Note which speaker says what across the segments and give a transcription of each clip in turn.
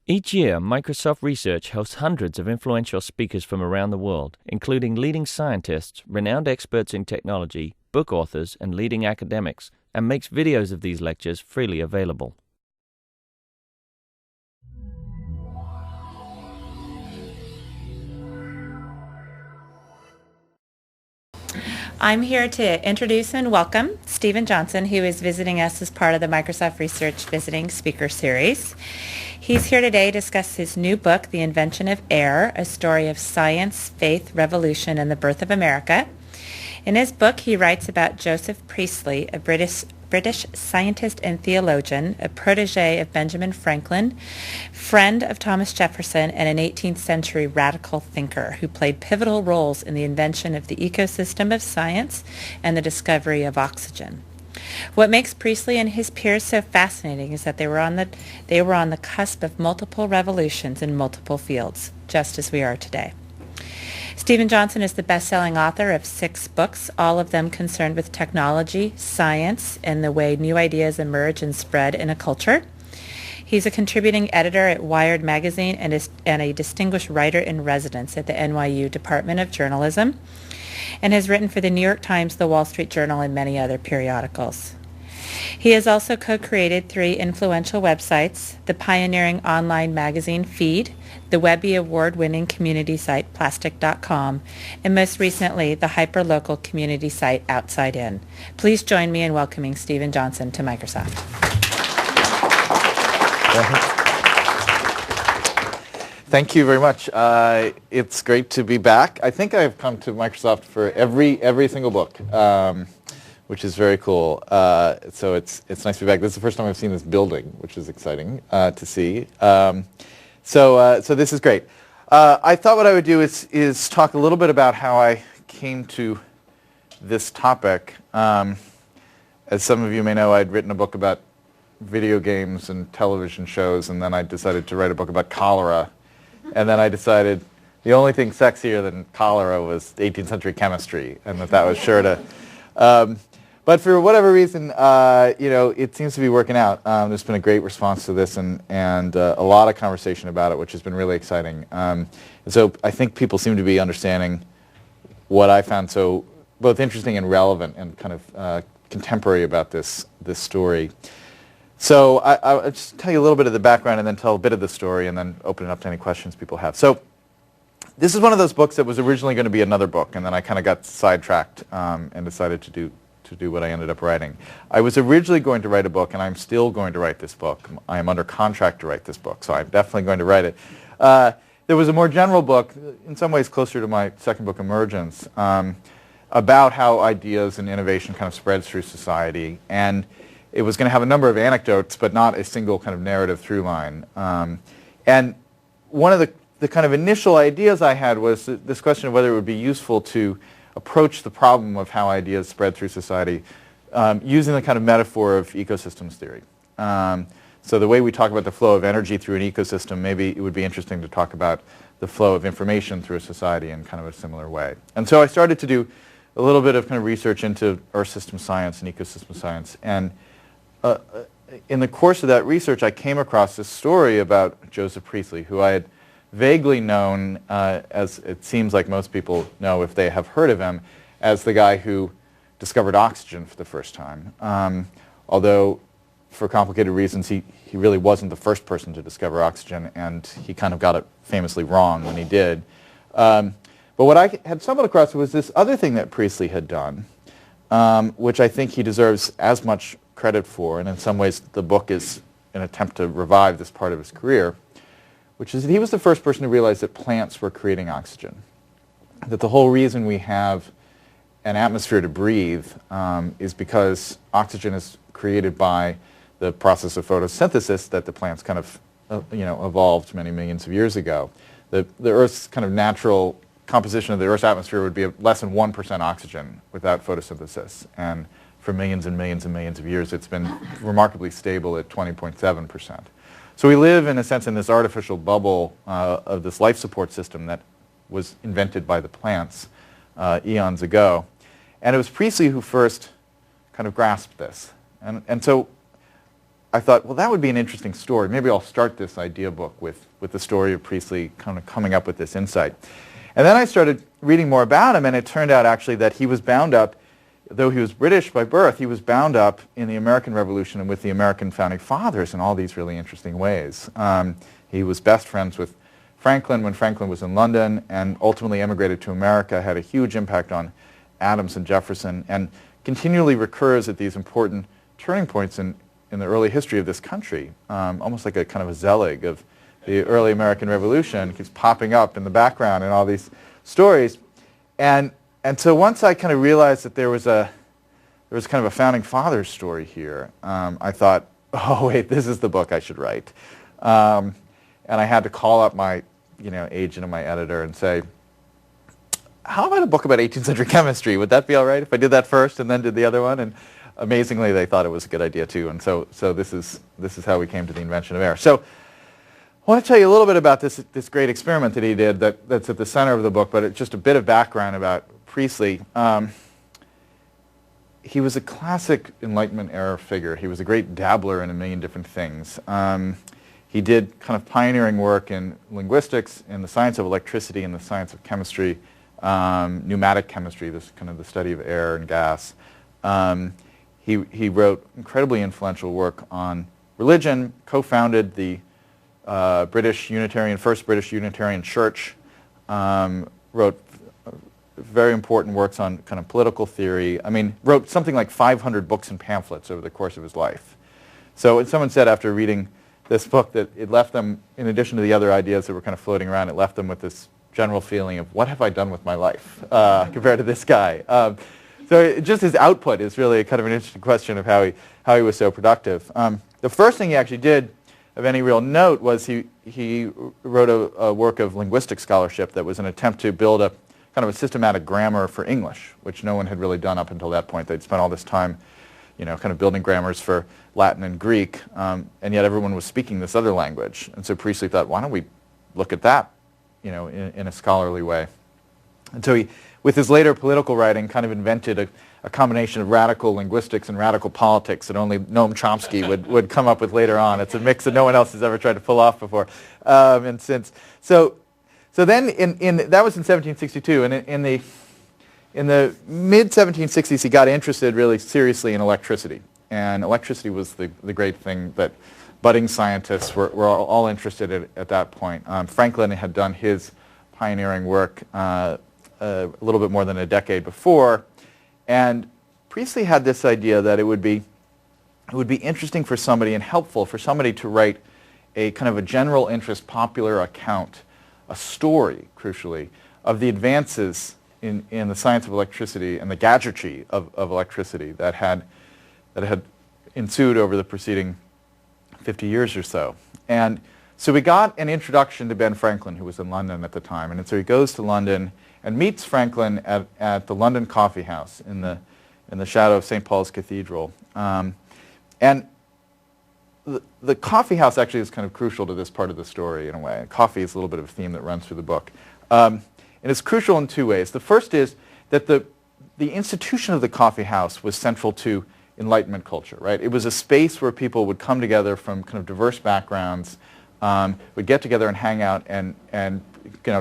Speaker 1: Each year, Microsoft Research hosts hundreds of influential speakers from around the world, including leading scientists, renowned experts in technology, book authors, and leading academics, and makes videos of these lectures freely available.
Speaker 2: I'm here to introduce and welcome Stephen Johnson, who is visiting us as part of the Microsoft Research Visiting Speaker Series. He's here today to discuss his new book, The Invention of Air, a story of science, faith, revolution, and the birth of America. In his book, he writes about Joseph Priestley, a British scientist and theologian, a protege of Benjamin Franklin, friend of Thomas Jefferson, and an 18th century radical thinker who played pivotal roles in the invention of the ecosystem of science and the discovery of oxygen. What makes Priestley and his peers so fascinating is that they were on the cusp of multiple revolutions in multiple fields, just as we are today. Stephen Johnson is the best-selling author of 6 books, all of them concerned with technology, science, and the way new ideas emerge and spread in a culture. He's a contributing editor at Wired magazine and a distinguished writer in residence at the NYU Department of Journalism, and has written for the New York Times, the Wall Street Journal, and many other periodicals. He has also co-created 3 influential websites, the pioneering online magazine Feed, the Webby award-winning community site Plastic.com, and most recently, the hyper-local community site Outside In. Please join me in welcoming Stephen Johnson to Microsoft.
Speaker 3: Thank you very much. It's great to be back. I think I've come to Microsoft for every single book, which is very cool. So it's nice to be back. This is the first time I've seen this building, which is exciting to see. So this is great. I thought what I would do is talk a little bit about how I came to this topic. As some of you may know, I'd written a book about video games and television shows, and then I decided to write a book about cholera. And then I decided the only thing sexier than cholera was 18th century chemistry, and that was sure to... But for whatever reason, it seems to be working out. There's been a great response to this and a lot of conversation about it, which has been really exciting. And so I think people seem to be understanding what I found so both interesting and relevant and kind of contemporary about this story. So I'll just tell you a little bit of the background and then tell a bit of the story and then open it up to any questions people have. So this is one of those books that was originally going to be another book, and then I kind of got sidetracked and decided to do what I ended up writing. I was originally going to write a book, and I'm still going to write this book. I am under contract to write this book, so I'm definitely going to write it. There was a more general book, in some ways closer to my second book, Emergence, about how ideas and innovation kind of spreads through society, and it was going to have a number of anecdotes, but not a single kind of narrative through line. And one of the kind of initial ideas I had was this question of whether it would be useful to approach the problem of how ideas spread through society using the kind of metaphor of ecosystems theory. So the way we talk about the flow of energy through an ecosystem, maybe it would be interesting to talk about the flow of information through a society in kind of a similar way. And so I started to do a little bit of kind of research into Earth system science and ecosystem science. And in the course of that research, I came across this story about Joseph Priestley, who I had vaguely known, as it seems like most people know if they have heard of him, as the guy who discovered oxygen for the first time. Although, for complicated reasons, he really wasn't the first person to discover oxygen, and he kind of got it famously wrong when he did. But what I had stumbled across was this other thing that Priestley had done, which I think he deserves as much credit for, and in some ways the book is an attempt to revive this part of his career, which is that he was the first person to realize that plants were creating oxygen. That the whole reason we have an atmosphere to breathe is because oxygen is created by the process of photosynthesis that the plants kind of evolved many millions of years ago. The Earth's kind of natural composition of the Earth's atmosphere would be less than 1% oxygen without photosynthesis. And for millions and millions and millions of years, it's been remarkably stable at 20.7%. So we live, in a sense, in this artificial bubble of this life support system that was invented by the plants eons ago. And it was Priestley who first kind of grasped this. And so I thought, well, that would be an interesting story. Maybe I'll start this idea book with the story of Priestley kind of coming up with this insight. And then I started reading more about him, and it turned out actually that he was bound up, though he was British by birth, he was bound up in the American Revolution and with the American Founding Fathers in all these really interesting ways. He was best friends with Franklin when Franklin was in London, and ultimately emigrated to America, had a huge impact on Adams and Jefferson, and continually recurs at these important turning points in the early history of this country, almost like a kind of a Zelig of the early American Revolution, keeps popping up in the background in all these stories. And so once I kind of realized that there was kind of a Founding Fathers story here, I thought, oh wait, this is the book I should write. And I had to call up my agent and my editor and say, how about a book about 18th century chemistry? Would that be all right if I did that first and then did the other one? And amazingly, they thought it was a good idea too. And so this is how we came to the Invention of Air. So I want to tell you a little bit about this great experiment that he did that's at the center of the book, but it's just a bit of background about Priestley. He was a classic Enlightenment era figure. He was a great dabbler in a million different things. He did kind of pioneering work in linguistics, in the science of electricity, in the science of chemistry, pneumatic chemistry, this kind of the study of air and gas. He wrote incredibly influential work on religion, co-founded the first British Unitarian Church, wrote very important works on kind of political theory. I mean, wrote something like 500 books and pamphlets over the course of his life. So someone said after reading this book that it left them, in addition to the other ideas that were kind of floating around, it left them with this general feeling of, what have I done with my life compared to this guy? So just his output is really kind of an interesting question of how he was so productive. The first thing he actually did of any real note was he wrote a work of linguistic scholarship that was an attempt to build a kind of a systematic grammar for English, which no one had really done up until that point. They'd spent all this time, kind of building grammars for Latin and Greek, and yet everyone was speaking this other language. And so Priestley thought, why don't we look at that, in a scholarly way? And so he, with his later political writing, kind of invented a combination of radical linguistics and radical politics that only Noam Chomsky would come up with later on. It's a mix that no one else has ever tried to pull off before. And since so then that was in 1762, and in the mid 1760s he got interested really seriously in electricity, and electricity was the great thing that budding scientists were all interested in at that point. Franklin had done his pioneering work a little bit more than a decade before, and Priestley had this idea that it would be interesting for somebody and helpful for somebody to write a kind of a general interest popular account, a story, crucially, of the advances in the science of electricity and the gadgetry of electricity that had ensued over the preceding 50 years or so. And so we got an introduction to Ben Franklin, who was in London at the time. And so he goes to London and meets Franklin at the London Coffeehouse in the shadow of St. Paul's Cathedral. And the coffeehouse actually is kind of crucial to this part of the story in a way. Coffee is a little bit of a theme that runs through the book. And it's crucial in two ways. The first is that the institution of the coffeehouse was central to Enlightenment culture, right? It was a space where people would come together from kind of diverse backgrounds, would get together and hang out and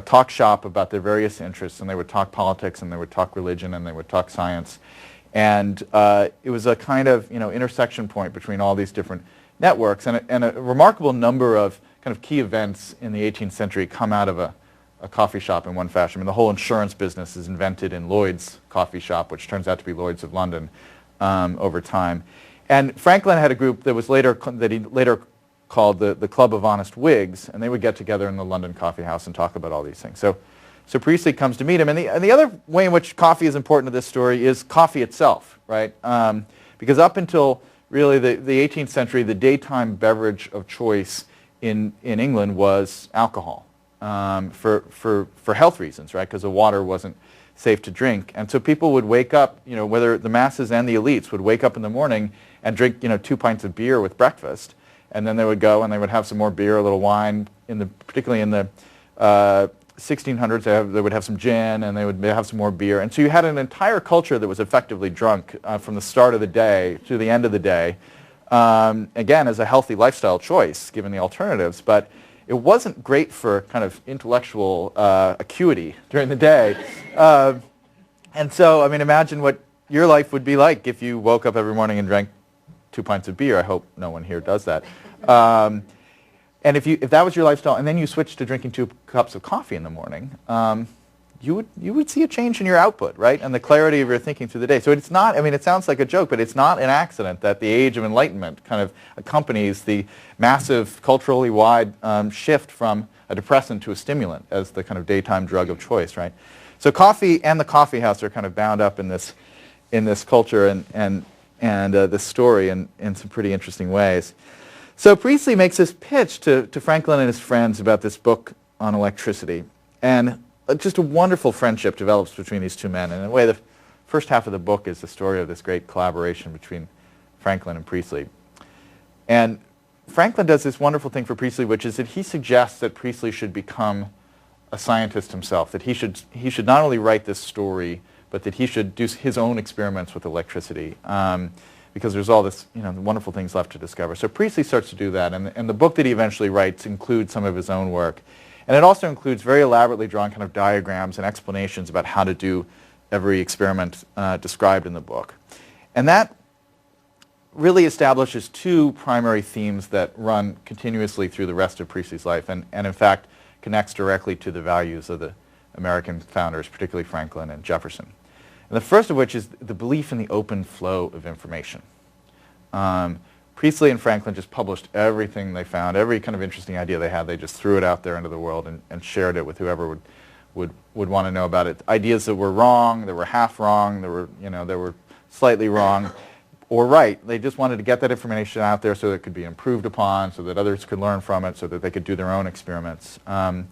Speaker 3: talk shop about their various interests, and they would talk politics, and they would talk religion, and they would talk science. And it was a kind of intersection point between all these different networks, and a remarkable number of kind of key events in the 18th century come out of a coffee shop in one fashion. I mean, the whole insurance business is invented in Lloyd's coffee shop, which turns out to be Lloyd's of London over time. And Franklin had a group that he later called the Club of Honest Whigs, and they would get together in the London coffee house and talk about all these things. So Priestley comes to meet him, and the other way in which coffee is important to this story is coffee itself, right? Because up until really the 18th century, the daytime beverage of choice in England was alcohol for health reasons, right? Because the water wasn't safe to drink, and so people would wake up, whether the masses and the elites would wake up in the morning and drink 2 pints of beer with breakfast, and then they would go and they would have some more beer, a little wine. Particularly in the 1600s, they would have some gin, and they would have some more beer, and so you had an entire culture that was effectively drunk from the start of the day to the end of the day, again, as a healthy lifestyle choice, given the alternatives, but it wasn't great for kind of intellectual acuity during the day. And so, I mean, imagine what your life would be like if you woke up every morning and drank 2 pints of beer. I hope no one here does that. And if that was your lifestyle, and then you switched to drinking 2 cups of coffee in the morning, you would see a change in your output, right? And the clarity of your thinking through the day. So it's not, I mean, it sounds like a joke, but it's not an accident that the age of enlightenment kind of accompanies the massive culturally wide shift from a depressant to a stimulant as the kind of daytime drug of choice, right? So coffee and the coffeehouse are kind of bound up in this culture and this story in some pretty interesting ways. So Priestley makes this pitch to Franklin and his friends about this book on electricity. And just a wonderful friendship develops between these two men. And in a way, the first half of the book is the story of this great collaboration between Franklin and Priestley. And Franklin does this wonderful thing for Priestley, which is that he suggests that Priestley should become a scientist himself, that he should not only write this story, but that he should do his own experiments with electricity, because there's all this, wonderful things left to discover. So Priestley starts to do that, and the book that he eventually writes includes some of his own work. And it also includes very elaborately drawn kind of diagrams and explanations about how to do every experiment described in the book. And that really establishes 2 primary themes that run continuously through the rest of Priestley's life, and in fact connects directly to the values of the American founders, particularly Franklin and Jefferson. And the first of which is the belief in the open flow of information. Priestley and Franklin just published everything they found, every kind of interesting idea they had. They just threw it out there into the world and shared it with whoever would want to know about it. Ideas that were wrong, that were half wrong, that were slightly wrong, or right. They just wanted to get that information out there so that it could be improved upon, so that others could learn from it, so that they could do their own experiments. So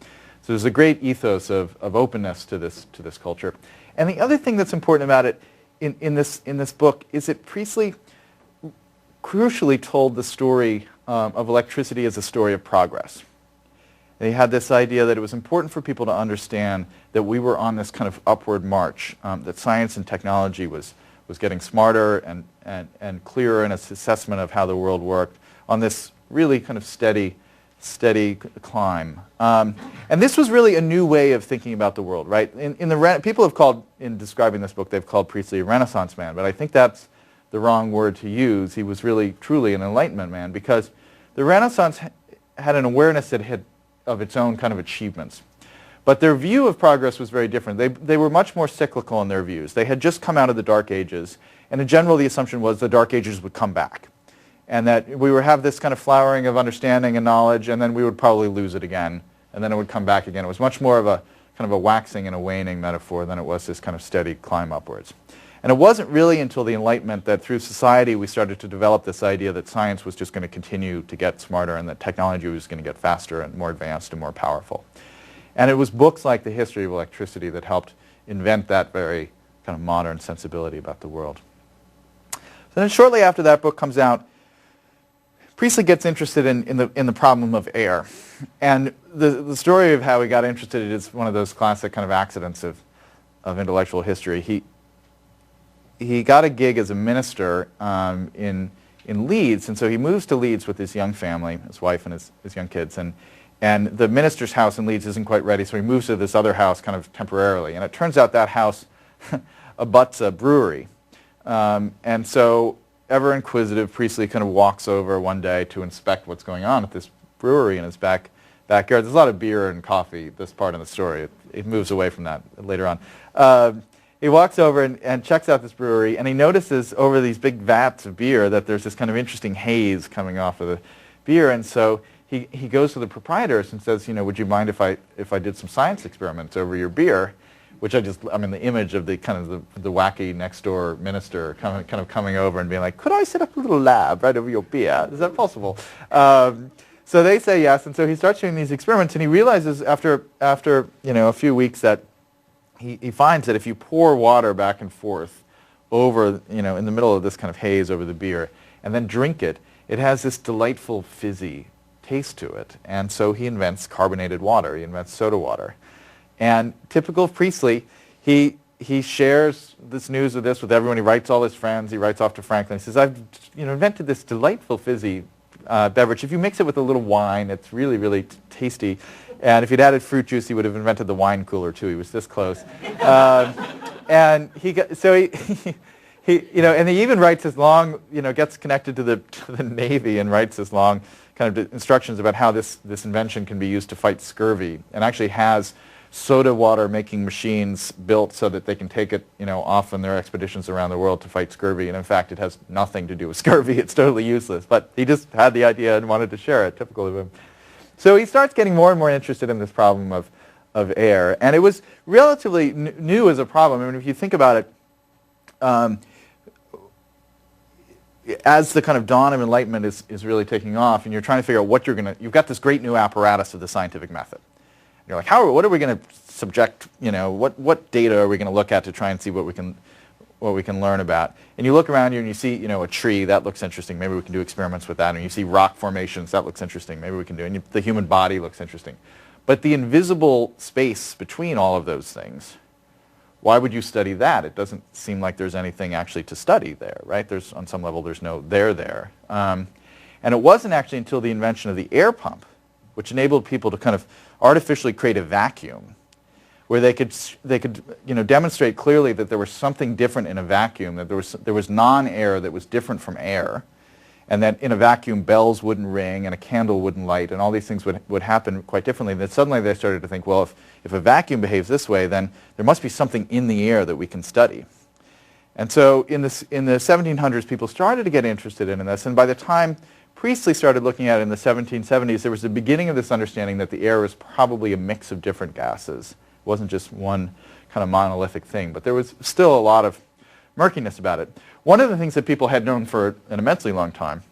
Speaker 3: there's a great ethos of openness to this culture. And the other thing that's important about it in this book is that Priestley crucially told the story of electricity as a story of progress. They had this idea that it was important for people to understand that we were on this kind of upward march, that science and technology was getting smarter and clearer in its assessment of how the world worked on this really kind of steady climb. And this was really a new way of thinking about the world, right? People have called, in describing this book, they've called Priestley a Renaissance man, but I think that's the wrong word to use. He was really, truly an Enlightenment man, because the Renaissance had an awareness of its own kind of achievements. But their view of progress was very different. They were much more cyclical in their views. They had just come out of the Dark Ages, and in general the assumption was the Dark Ages would come back, and that we would have this kind of flowering of understanding and knowledge, and then we would probably lose it again, and then it would come back again. It was much more of a kind of a waxing and a waning metaphor than it was this kind of steady climb upwards. And it wasn't really until the Enlightenment that through society we started to develop this idea that science was just going to continue to get smarter and that technology was going to get faster and more advanced and more powerful. And it was books like The History of Electricity that helped invent that very kind of modern sensibility about the world. So then shortly after that book comes out, Priestley gets interested in the problem of air. And the story of how he got interested is one of those classic kind of accidents of intellectual history. He got a gig as a minister in Leeds, and so he moves to Leeds with his young family, his wife and his young kids, and the minister's house in Leeds isn't quite ready, so he moves to this other house kind of temporarily. And it turns out that house abuts a brewery. And so, ever inquisitive, Priestley kind of walks over one day to inspect what's going on at this brewery in his backyard. There's a lot of beer and coffee, this part of the story. It moves away from that later on. He walks over and checks out this brewery, and he notices over these big vats of beer that there's this kind of interesting haze coming off of the beer. And so he goes to the proprietors and says, would you mind if I did some science experiments over your beer? Which I'm in the image of the kind of the wacky next door minister kind of coming over and being like, could I set up a little lab right over your beer? Is that possible? So they say yes, and so he starts doing these experiments, and he realizes after a few weeks that he finds that if you pour water back and forth over, in the middle of this kind of haze over the beer, and then drink it, it has this delightful fizzy taste to it. And so he invents carbonated water. He invents soda water. And typical of Priestley, he he shares this news of this with everyone. He writes all his friends. He writes off to Franklin. He says, I've invented this delightful fizzy beverage. If you mix it with a little wine, it's really, really tasty. And if he'd added fruit juice, he would have invented the wine cooler too. He was this close. And he even writes this long, gets connected to the Navy and writes this long kind of instructions about how this invention can be used to fight scurvy, and actually has soda water making machines built so that they can take it, off on their expeditions around the world to fight scurvy. And in fact, it has nothing to do with scurvy. It's totally useless. But he just had the idea and wanted to share it, typical of him. So he starts getting more and more interested in this problem of air. And it was relatively new as a problem. I mean, if you think about it, as the kind of dawn of Enlightenment is really taking off, and you're trying to figure out you've got this great new apparatus of the scientific method. You're like, what are we going to subject, what data are we going to look at to try and see what we can learn about? And you look around you and you see, a tree, that looks interesting. Maybe we can do experiments with that. And you see rock formations, that looks interesting. Maybe we can do it. And the human body looks interesting. But the invisible space between all of those things, why would you study that? It doesn't seem like there's anything actually to study there, right? On some level, there's no there. And it wasn't actually until the invention of the air pump, which enabled people to kind of artificially create a vacuum, where they could demonstrate clearly that there was something different in a vacuum, that there was non-air that was different from air, and that in a vacuum bells wouldn't ring and a candle wouldn't light, and all these things would happen quite differently. And then suddenly they started to think, well, if a vacuum behaves this way, then there must be something in the air that we can study. And so in the 1700s, people started to get interested in this, and by the time Priestley started looking at it in the 1770s, there was the beginning of this understanding that the air was probably a mix of different gases. It wasn't just one kind of monolithic thing, but there was still a lot of murkiness about it. One of the things that people had known for an immensely long time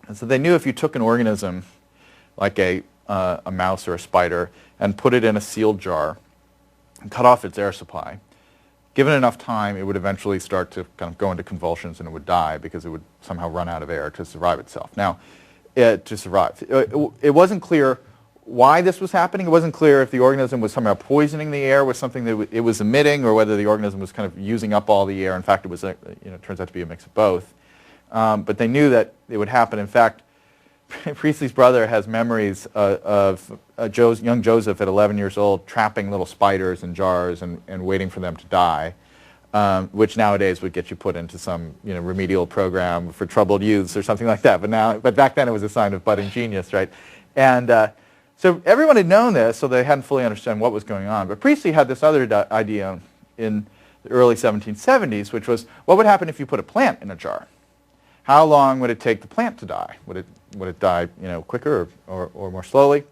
Speaker 3: is that they knew if you took an organism like a mouse or a spider and put it in a sealed jar and cut off its air supply, given enough time, it would eventually start to kind of go into convulsions and it would die because it would somehow run out of air to survive itself. Now, it wasn't clear why this was happening. It wasn't clear if the organism was somehow poisoning the air with something that it was emitting, or whether the organism was kind of using up all the air. In fact, it was it turns out to be a mix of both. But they knew that it would happen. In fact, Priestley's brother has memories of young Joseph at 11 years old trapping little spiders in jars and waiting for them to die, which nowadays would get you put into some remedial program for troubled youths or something like that. But back then it was a sign of budding genius, right? And so everyone had known this, so they hadn't fully understood what was going on. But Priestley had this other idea in the early 1770s, which was, what would happen if you put a plant in a jar? How long would it take the plant to die? Would it die, quicker or more slowly?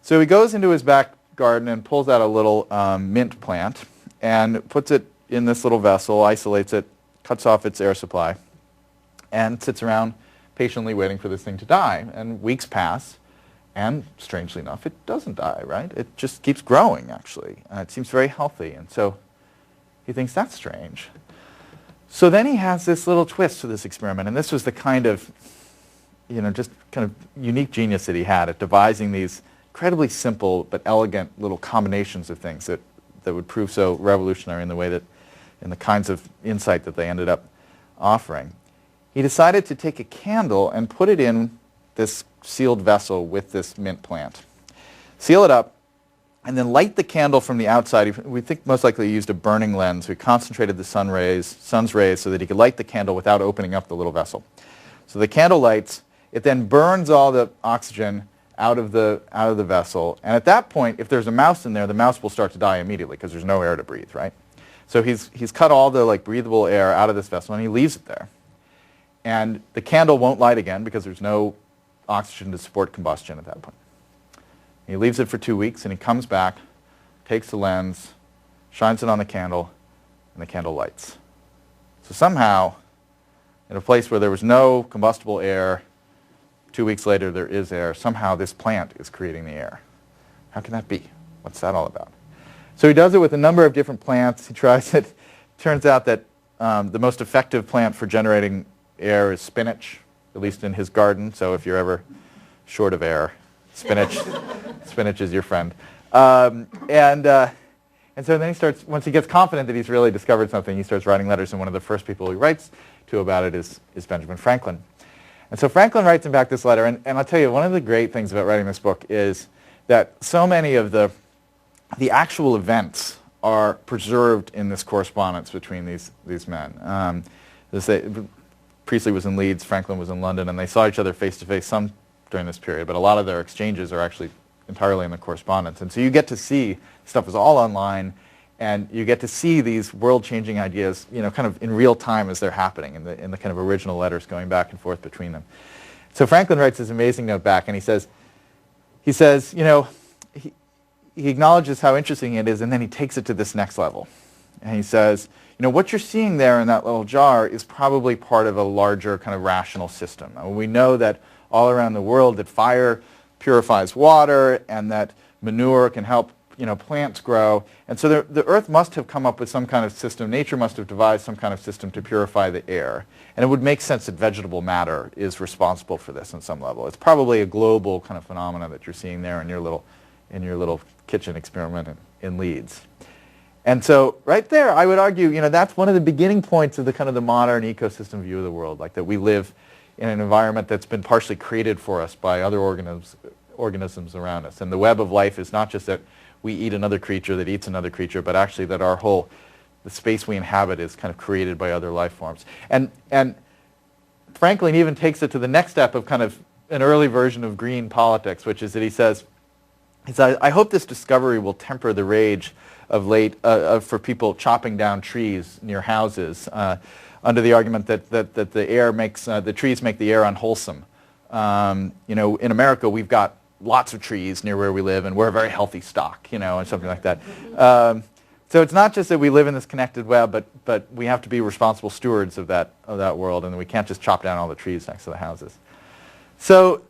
Speaker 3: So he goes into his back garden and pulls out a little mint plant and puts it in this little vessel, isolates it, cuts off its air supply, and sits around patiently waiting for this thing to die. And weeks pass, and strangely enough, it doesn't die, right? It just keeps growing, actually. It seems very healthy, and so he thinks that's strange. So then he has this little twist to this experiment, and this was the kind of, just kind of unique genius that he had at devising these incredibly simple but elegant little combinations of things that would prove so revolutionary in the kinds of insight that they ended up offering. He decided to take a candle and put it in this sealed vessel with this mint plant. Seal it up, and then light the candle from the outside. We think most likely he used a burning lens. We concentrated the sun's rays so that he could light the candle without opening up the little vessel. So the candle lights. It then burns all the oxygen out of the vessel. And at that point, if there's a mouse in there, the mouse will start to die immediately because there's no air to breathe, right? So he's cut all the breathable air out of this vessel, and he leaves it there. And the candle won't light again because there's no oxygen to support combustion at that point. He leaves it for 2 weeks, and he comes back, takes the lens, shines it on the candle, and the candle lights. So somehow, in a place where there was no combustible air, 2 weeks later there is air. Somehow this plant is creating the air. How can that be? What's that all about? So he does it with a number of different plants. He tries it. Turns out that the most effective plant for generating air is spinach, at least in his garden. So if you're ever short of air, spinach is your friend. And And so then he starts, once he gets confident that he's really discovered something, he starts writing letters, and one of the first people he writes to about it is Benjamin Franklin. And so Franklin writes him back this letter, and I'll tell you, one of the great things about writing this book is that so many of the actual events are preserved in this correspondence between these men. Priestley was in Leeds, Franklin was in London, and they saw each other face to face some during this period, but a lot of their exchanges are actually entirely in the correspondence. And so you get to see, stuff is all online, and you get to see these world-changing ideas, kind of in real time as they're happening in the kind of original letters going back and forth between them. So Franklin writes this amazing note back, and he says, he acknowledges how interesting it is, and then he takes it to this next level. And he says, what you're seeing there in that little jar is probably part of a larger kind of rational system. And we know that all around the world that fire purifies water and that manure can help plants grow. And so the earth must have come up with some kind of system. Nature must have devised some kind of system to purify the air. And it would make sense that vegetable matter is responsible for this on some level. It's probably a global kind of phenomena that you're seeing there in your little kitchen experiment in Leeds. And so right there, I would argue, that's one of the beginning points of the kind of the modern ecosystem view of the world, like that we live in an environment that's been partially created for us by other organisms around us. And the web of life is not just that we eat another creature that eats another creature, but actually that the space we inhabit is kind of created by other life forms. And Franklin even takes it to the next step of kind of an early version of green politics, which is that he says, I hope this discovery will temper the rage for people chopping down trees near houses under the argument that the trees make the air unwholesome. In America, we've got lots of trees near where we live, and we're a very healthy stock, and something like that. So it's not just that we live in this connected web, but we have to be responsible stewards of that world, and we can't just chop down all the trees next to the houses. So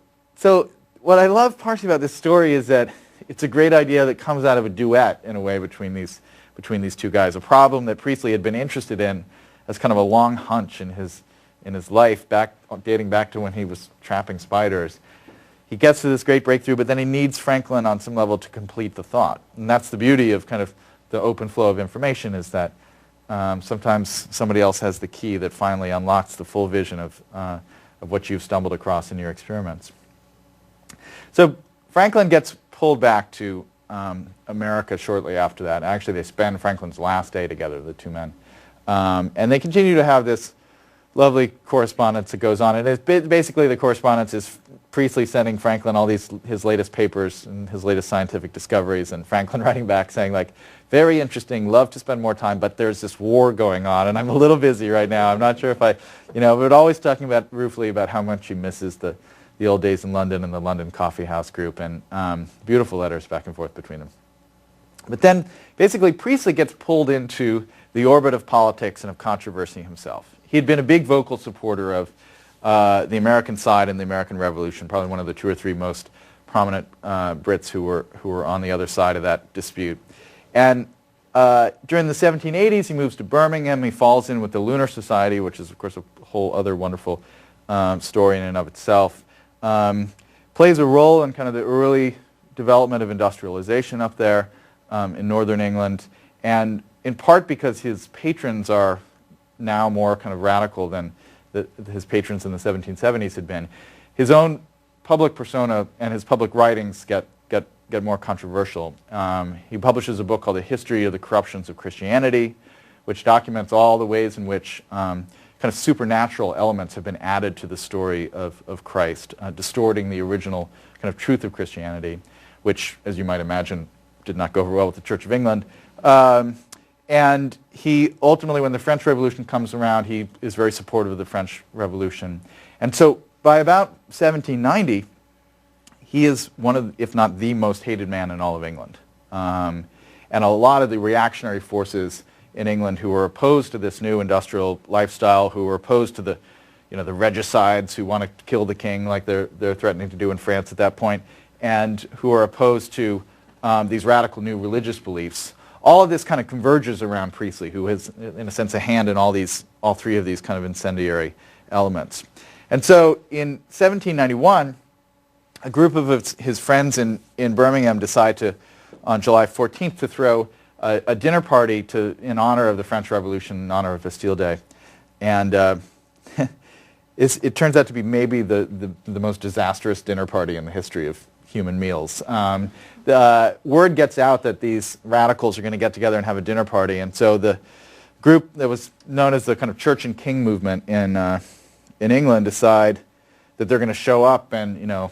Speaker 3: what I love partially about this story is that it's a great idea that comes out of a duet in a way between these two guys. A problem that Priestley had been interested in as kind of a long hunch in his life, dating back to when he was trapping spiders. He gets to this great breakthrough, but then he needs Franklin on some level to complete the thought. And that's the beauty of kind of the open flow of information, is that sometimes somebody else has the key that finally unlocks the full vision of what you've stumbled across in your experiments. So Franklin gets pulled back to America shortly after that. Actually, they spend Franklin's last day together, the two men. And they continue to have this lovely correspondence that goes on. And basically the correspondence is Priestley sending Franklin all his latest papers and his latest scientific discoveries, and Franklin writing back saying, like, very interesting, love to spend more time, but there's this war going on, and I'm a little busy right now. I'm not sure if but always talking ruefully about how much he misses the old days in London and the London Coffeehouse group, and beautiful letters back and forth between them. But then basically Priestley gets pulled into the orbit of politics and of controversy himself. He had been a big vocal supporter of the American side in the American Revolution, probably one of the 2 or 3 most prominent Brits who were on the other side of that dispute. And during the 1780s, he moves to Birmingham. He falls in with the Lunar Society, which is, of course, a whole other wonderful story in and of itself. Plays a role in kind of the early development of industrialization up there in northern England, and in part because his patrons are now more kind of radical than his patrons in the 1770s had been. His own public persona and his public writings get more controversial. He publishes a book called A History of the Corruptions of Christianity, which documents all the ways in which kind of supernatural elements have been added to the story of Christ, distorting the original kind of truth of Christianity, which, as you might imagine, did not go over well with the Church of England. And he ultimately, when the French Revolution comes around, he is very supportive of the French Revolution. And so by about 1790, he is one of, if not the most hated man in all of England. And a lot of the reactionary forces in England who were opposed to this new industrial lifestyle, who were opposed to the regicides who want to kill the king like they're threatening to do in France at that point, and who are opposed to these radical new religious beliefs. All of this kind of converges around Priestley, who has, in a sense, a hand in all 3 of these kind of incendiary elements. And so in 1791, a group of his friends in Birmingham decide to, on July 14th, to throw a dinner party in honor of the French Revolution, in honor of Bastille Day. And it turns out to be maybe the most disastrous dinner party in the history of human meals. The word gets out that these radicals are going to get together and have a dinner party, and so the group that was known as the kind of Church and King movement in England decide that they're going to show up and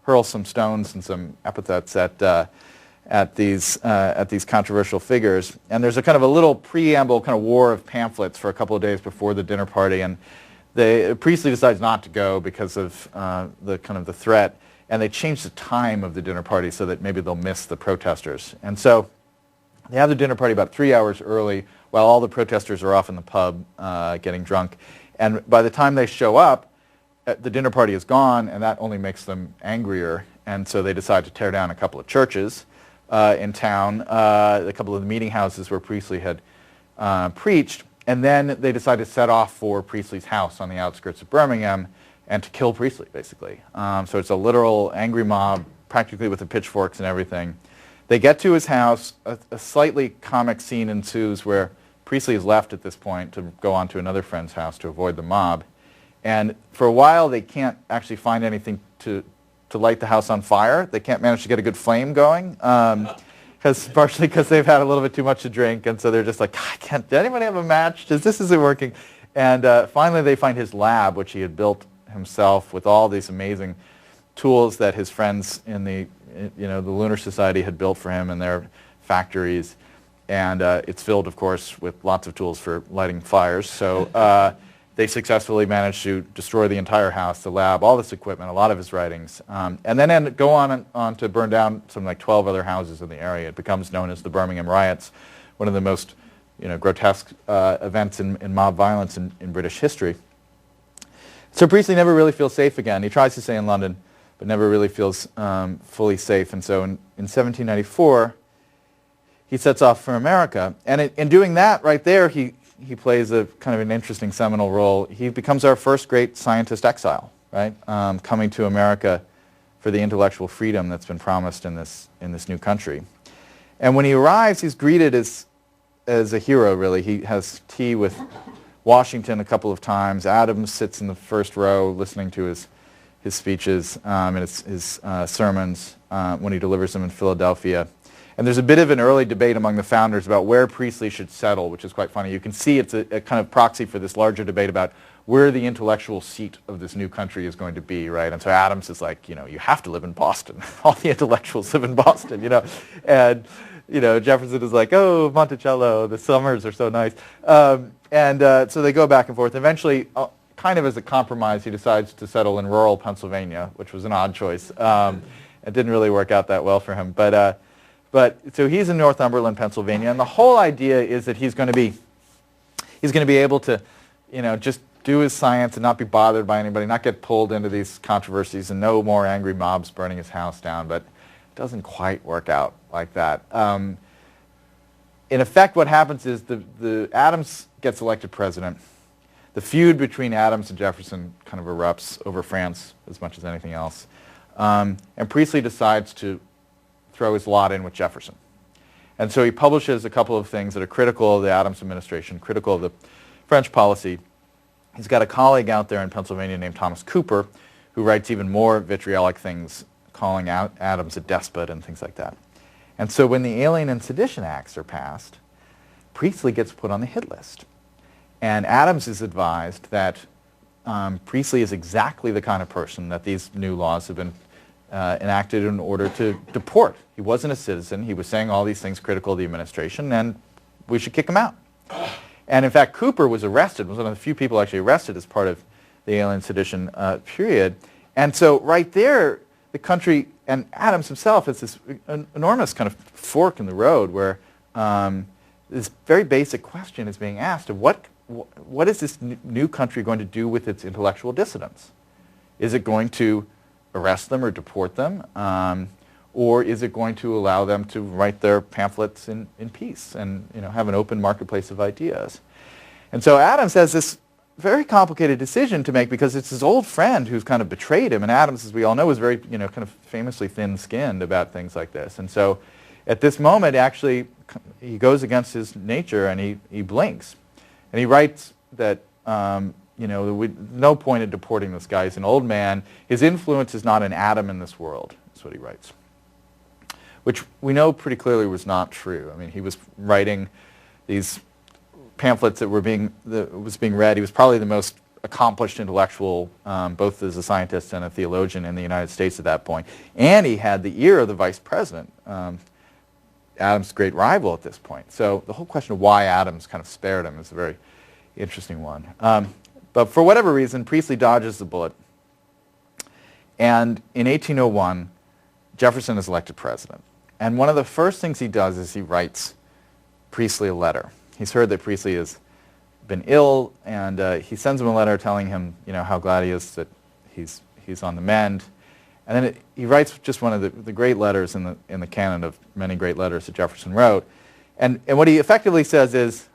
Speaker 3: hurl some stones and some epithets at these controversial figures. And there's a kind of a little preamble kind of war of pamphlets for a couple of days before the dinner party, and Priestley decides not to go because of the threat, and they change the time of the dinner party so that maybe they'll miss the protesters. And so they have the dinner party about 3 hours early while all the protesters are off in the pub getting drunk. And by the time they show up, the dinner party is gone, and that only makes them angrier. And so they decide to tear down a couple of churches in town, a couple of the meeting houses where Priestley had preached. And then they decide to set off for Priestley's house on the outskirts of Birmingham and to kill Priestley, basically. So it's a literal angry mob, practically with the pitchforks and everything. They get to his house. A slightly comic scene ensues where Priestley is left at this point to go on to another friend's house to avoid the mob. And for a while, they can't actually find anything to light the house on fire. They can't manage to get a good flame going, partially because they've had a little bit too much to drink, and so they're just like, did anybody have a match? This isn't working. And finally, they find his lab, which he had built himself with all these amazing tools that his friends in the Lunar Society had built for him in their factories. And it's filled, of course, with lots of tools for lighting fires. So they successfully managed to destroy the entire house, the lab, all this equipment, a lot of his writings, and then go on to burn down something like 12 other houses in the area. It becomes known as the Birmingham Riots, one of the most grotesque events in mob violence in British history. So Priestley never really feels safe again. He tries to stay in London, but never really feels fully safe. And so in 1794, he sets off for America. And in doing that, right there, he plays a kind of an interesting seminal role. He becomes our first great scientist exile, right? Coming to America for the intellectual freedom that's been promised in this new country. And when he arrives, he's greeted as a hero, really. He has tea with Washington a couple of times. Adams sits in the first row listening to his speeches and his sermons when he delivers them in Philadelphia. And there's a bit of an early debate among the founders about where Priestley should settle, which is quite funny. You can see it's a kind of proxy for this larger debate about where the intellectual seat of this new country is going to be, right? And so Adams is like, you have to live in Boston. All the intellectuals live in Boston, And, Jefferson is like, oh, Monticello, the summers are so nice. So they go back and forth. Eventually, kind of as a compromise, he decides to settle in rural Pennsylvania, which was an odd choice. It didn't really work out that well for him. But so he's in Northumberland, Pennsylvania, and the whole idea is that he's going to be able to, just do his science and not be bothered by anybody, not get pulled into these controversies, and no more angry mobs burning his house down. But it doesn't quite work out like that. In effect, what happens is the Adams gets elected president. The feud between Adams and Jefferson kind of erupts over France as much as anything else, and Priestley decides to throw his lot in with Jefferson. And so he publishes a couple of things that are critical of the Adams administration, critical of the French policy. He's got a colleague out there in Pennsylvania named Thomas Cooper, who writes even more vitriolic things, calling out Adams a despot and things like that. And so when the Alien and Sedition Acts are passed, Priestley gets put on the hit list. And Adams is advised that Priestley is exactly the kind of person that these new laws have been enacted in order to deport. He wasn't a citizen. He was saying all these things critical of the administration, and we should kick him out. And in fact, Cooper was arrested, was one of the few people actually arrested as part of the Alien Sedition period. And so right there, the country, and Adams himself, has this enormous kind of fork in the road where this very basic question is being asked of what is this new country going to do with its intellectual dissidents? Is it going to arrest them or deport them? Or is it going to allow them to write their pamphlets in peace and have an open marketplace of ideas? And so Adams has this very complicated decision to make because it's his old friend who's kind of betrayed him. And Adams, as we all know, is very kind of famously thin-skinned about things like this. And so at this moment, actually, he goes against his nature and he blinks. And he writes that, no point in deporting this guy. He's an old man. His influence is not an atom in this world, is what he writes. Which we know pretty clearly was not true. I mean, he was writing these pamphlets that was being read. He was probably the most accomplished intellectual, both as a scientist and a theologian in the United States at that point. And he had the ear of the vice president, Adams' great rival at this point. So the whole question of why Adams kind of spared him is a very interesting one. But for whatever reason, Priestley dodges the bullet. And in 1801, Jefferson is elected president. And one of the first things he does is he writes Priestley a letter. He's heard that Priestley has been ill, and he sends him a letter telling him, how glad he is that he's on the mend. And then he writes just one of the great letters in the canon of many great letters that Jefferson wrote. And what he effectively says is,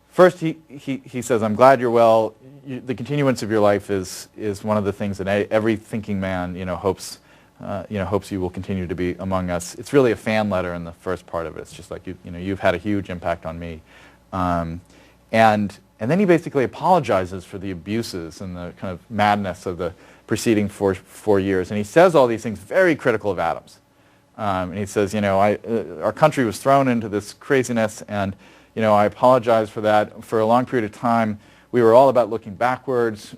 Speaker 3: first he says, I'm glad you're well. The continuance of your life is one of the things that every thinking man hopes you will continue to be among us. It's really a fan letter in the first part of it. It's just like you've had a huge impact on me. And then he basically apologizes for the abuses and the kind of madness of the preceding four years. And he says all these things very critical of Adams. And he says, our country was thrown into this craziness, and I apologize for that. For a long period of time, we were all about looking backwards.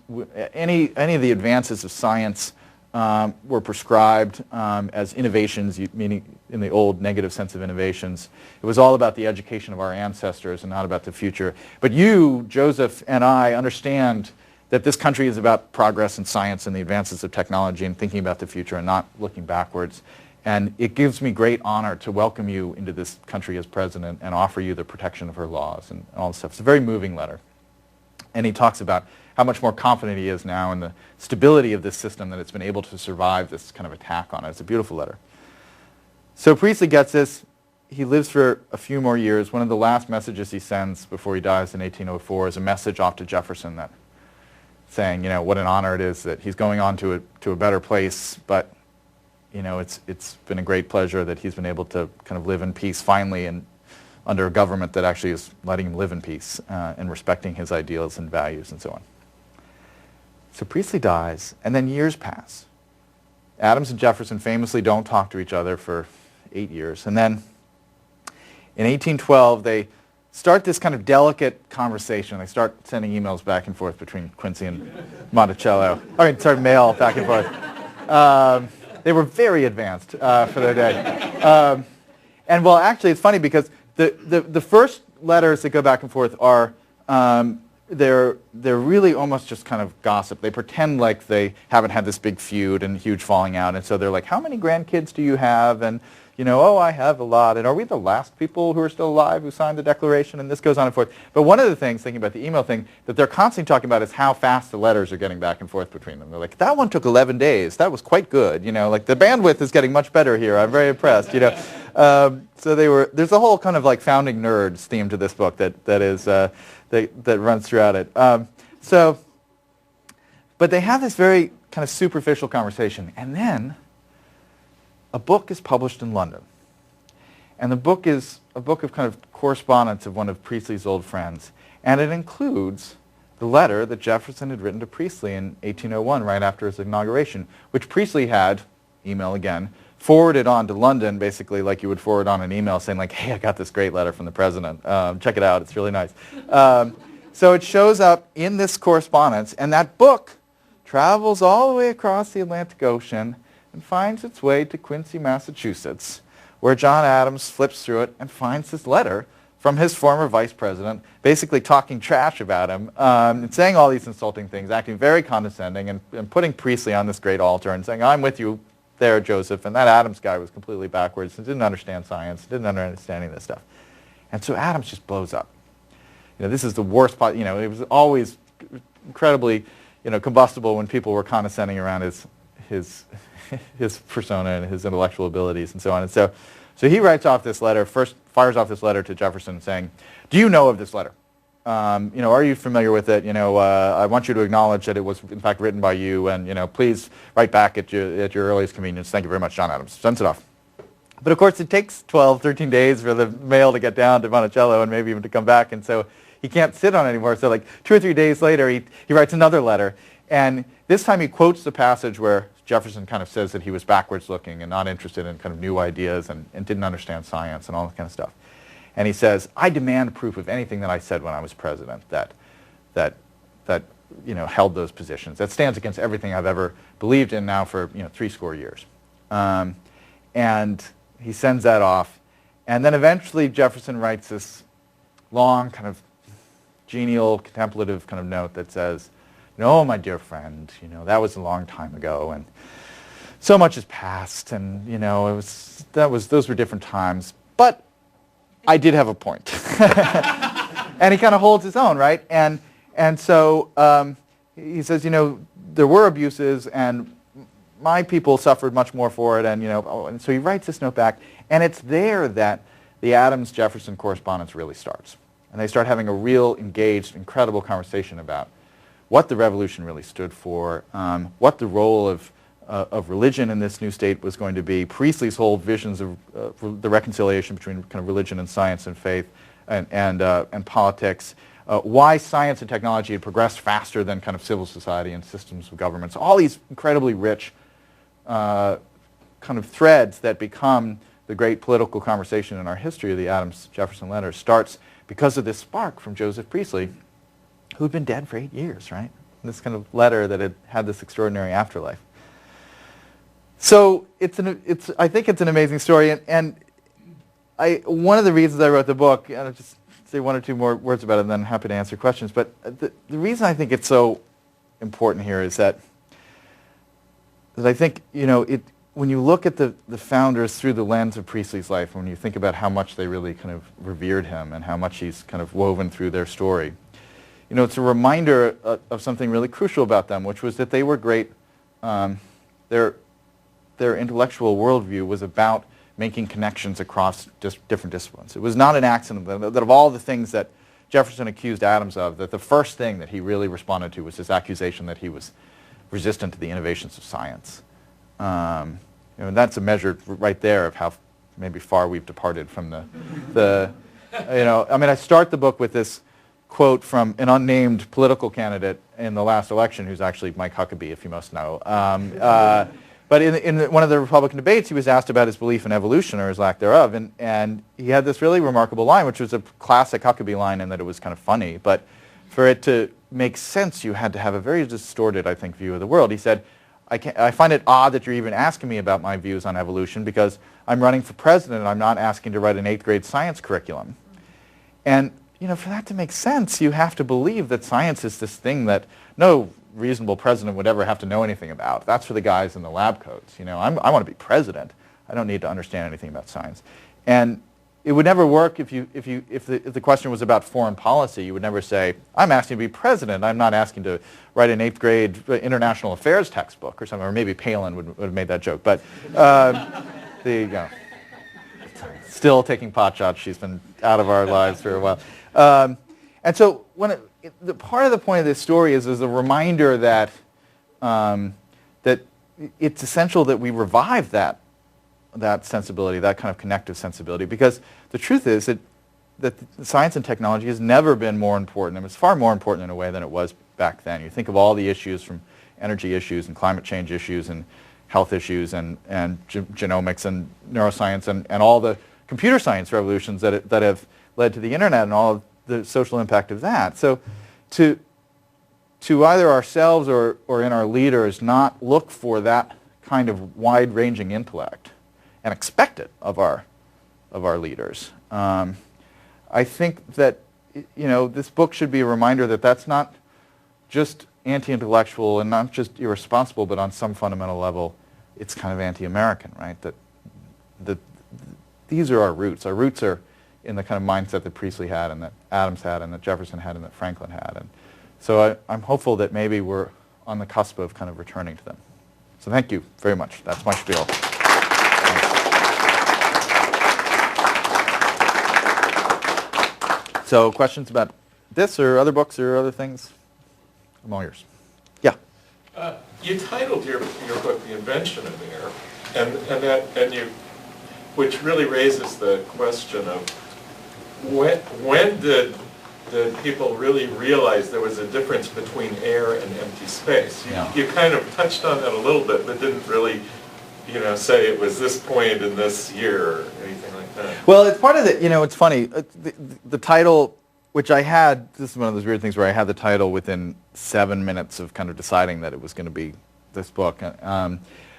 Speaker 3: Any of the advances of science were prescribed as innovations, meaning in the old negative sense of innovations. It was all about the education of our ancestors and not about the future. But you, Joseph, and I understand that this country is about progress in science and the advances of technology and thinking about the future and not looking backwards. And it gives me great honor to welcome you into this country as president and offer you the protection of her laws and all this stuff. It's a very moving letter. And he talks about how much more confident he is now in the stability of this system, that it's been able to survive this kind of attack on it. It's a beautiful letter. So Priestley gets this. He lives for a few more years. One of the last messages he sends before he dies in 1804 is a message off to Jefferson that saying, what an honor it is that he's going on to a better place, but it's been a great pleasure that he's been able to kind of live in peace finally, and under a government that actually is letting him live in peace and respecting his ideals and values and so on. So Priestley dies, and then years pass. Adams and Jefferson famously don't talk to each other for 8 years. And then in 1812, they start this kind of delicate conversation. They start sending emails back and forth between Quincy and Monticello. Mail back and forth. They were very advanced for their day. And well, actually, it's funny because the first letters that go back and forth are they're really almost just kind of gossip. They pretend like they haven't had this big feud and huge falling out, and so they're like, how many grandkids do you have? And oh, I have a lot. And are we the last people who are still alive who signed the Declaration? And this goes on and forth. But one of the things, thinking about the email thing, that they're constantly talking about is how fast the letters are getting back and forth between them. They're like, that one took 11 days. That was quite good. Like the bandwidth is getting much better here. I'm very impressed. So there's a whole kind of like founding nerds theme to this book that runs throughout it. But they have this very kind of superficial conversation, and then a book is published in London. And the book is a book of kind of correspondence of one of Priestley's old friends. And it includes the letter that Jefferson had written to Priestley in 1801, right after his inauguration, which Priestley had, email again, forwarded on to London, basically like you would forward on an email saying like, hey, I got this great letter from the president. Check it out. It's really nice. So it shows up in this correspondence, and that book travels all the way across the Atlantic Ocean and finds its way to Quincy, Massachusetts, where John Adams flips through it and finds this letter from his former vice president, basically talking trash about him, and saying all these insulting things, acting very condescending, and putting Priestley on this great altar and saying, I'm with you there, Joseph, and that Adams guy was completely backwards and didn't understand science, didn't understand any of this stuff. And so Adams just blows up. This is the worst part. It was always incredibly, combustible when people were condescending around his persona and his intellectual abilities and so on. And so he writes off this letter, first fires off this letter to Jefferson saying, do you know of this letter? Are you familiar with it? I want you to acknowledge that it was in fact written by you, and please write back at your earliest convenience. Thank you very much, John Adams. Sends it off. But of course, it takes 12, 13 days for the mail to get down to Monticello and maybe even to come back. And so he can't sit on it anymore. So like 2 or 3 days later, he writes another letter. And this time he quotes the passage where Jefferson kind of says that he was backwards looking and not interested in kind of new ideas and didn't understand science and all that kind of stuff. And he says, I demand proof of anything that I said when I was president that held those positions. That stands against everything I've ever believed in now for 70 years. And he sends that off. And then eventually Jefferson writes this long kind of genial, contemplative kind of note that says, no, my dear friend, that was a long time ago, and so much has passed, and those were different times. But I did have a point, and he kind of holds his own, right? And so he says, there were abuses, and my people suffered much more for it, and so he writes this note back, and it's there that the Adams-Jefferson correspondence really starts, and they start having a real engaged, incredible conversation about what the revolution really stood for, what the role of religion in this new state was going to be, Priestley's whole visions of the reconciliation between kind of religion and science and faith and politics, why science and technology had progressed faster than kind of civil society and systems of governments. All these incredibly rich kind of threads that become the great political conversation in our history of the Adams-Jefferson letter starts because of this spark from Joseph Priestley, who'd been dead for 8 years, right? This kind of letter that had this extraordinary afterlife. So I think it's an amazing story, and one of the reasons I wrote the book, and I'll just say 1 or 2 more words about it, and then I'm happy to answer questions. But the reason I think it's so important here is that I think when you look at the founders through the lens of Priestley's life, when you think about how much they really kind of revered him and how much he's kind of woven through their story, it's a reminder of something really crucial about them, which was that they were great. Their intellectual worldview was about making connections across different disciplines. It was not an accident that of all the things that Jefferson accused Adams of, that the first thing that he really responded to was this accusation that he was resistant to the innovations of science. And that's a measure right there of how maybe far we've departed from I start the book with this quote from an unnamed political candidate in the last election, who's actually Mike Huckabee, if you must know. But in one of the Republican debates, he was asked about his belief in evolution, or his lack thereof, and he had this really remarkable line, which was a classic Huckabee line in that it was kind of funny, but for it to make sense, you had to have a very distorted, I think, view of the world. He said, I find it odd that you're even asking me about my views on evolution, because I'm running for president and I'm not asking to write an 8th grade science curriculum. And for that to make sense, you have to believe that science is this thing that no reasonable president would ever have to know anything about. That's for the guys in the lab coats. I want to be president. I don't need to understand anything about science. And it would never work if the question was about foreign policy. You would never say, I'm asking to be president. I'm not asking to write an 8th grade international affairs textbook or something. Or maybe Palin would have made that joke. But there you go. Still taking Potshots. She's been out of our lives for a while. And so part of the point of this story is a reminder that that it's essential that we revive that sensibility, that kind of connective sensibility, because the truth is that science and technology has never been more important, and it's far more important in a way than it was back then. You think of all the issues, from energy issues and climate change issues and health issues and genomics and neuroscience and all the computer science revolutions that have led to the internet and all of the social impact of that. So to either ourselves or in our leaders not look for that kind of wide-ranging intellect and expect it of our leaders. I think that this book should be a reminder that that's not just anti-intellectual and not just irresponsible, but on some fundamental level, it's kind of anti-American, right? That these are our roots. Our roots are in the kind of mindset that Priestley had and that Adams had and that Jefferson had and that Franklin had. And so I'm hopeful that maybe we're on the cusp of kind of returning to them. So thank you very much. That's my spiel. So questions about this or other books or other things? I'm all yours. Yeah.
Speaker 4: You titled your book "The Invention of Air," and which really raises the question of when did people really realize there was a difference between air and empty space? You kind of touched on that a little bit, but didn't really, say it was this point in this year or anything like that.
Speaker 3: Well, it's part of the, it's funny, the title, which I had, this is one of those weird things where I had the title within 7 minutes of kind of deciding that it was going to be this book.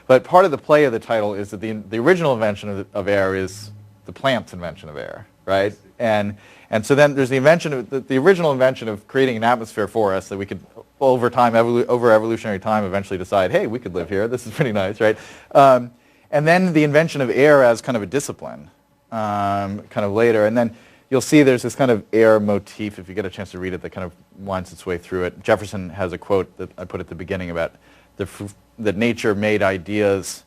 Speaker 3: But part of the play of the title is that the original invention of air is the plant's invention of air, right? And so then there's the invention of the original invention of creating an atmosphere for us that we could over time, over evolutionary time, eventually decide, hey, we could live here. This is pretty nice, right? And then the invention of air as kind of a discipline, kind of later. And then you'll see there's this kind of air motif, if you get a chance to read it, that kind of winds its way through it. Jefferson has a quote that I put at the beginning about that nature made ideas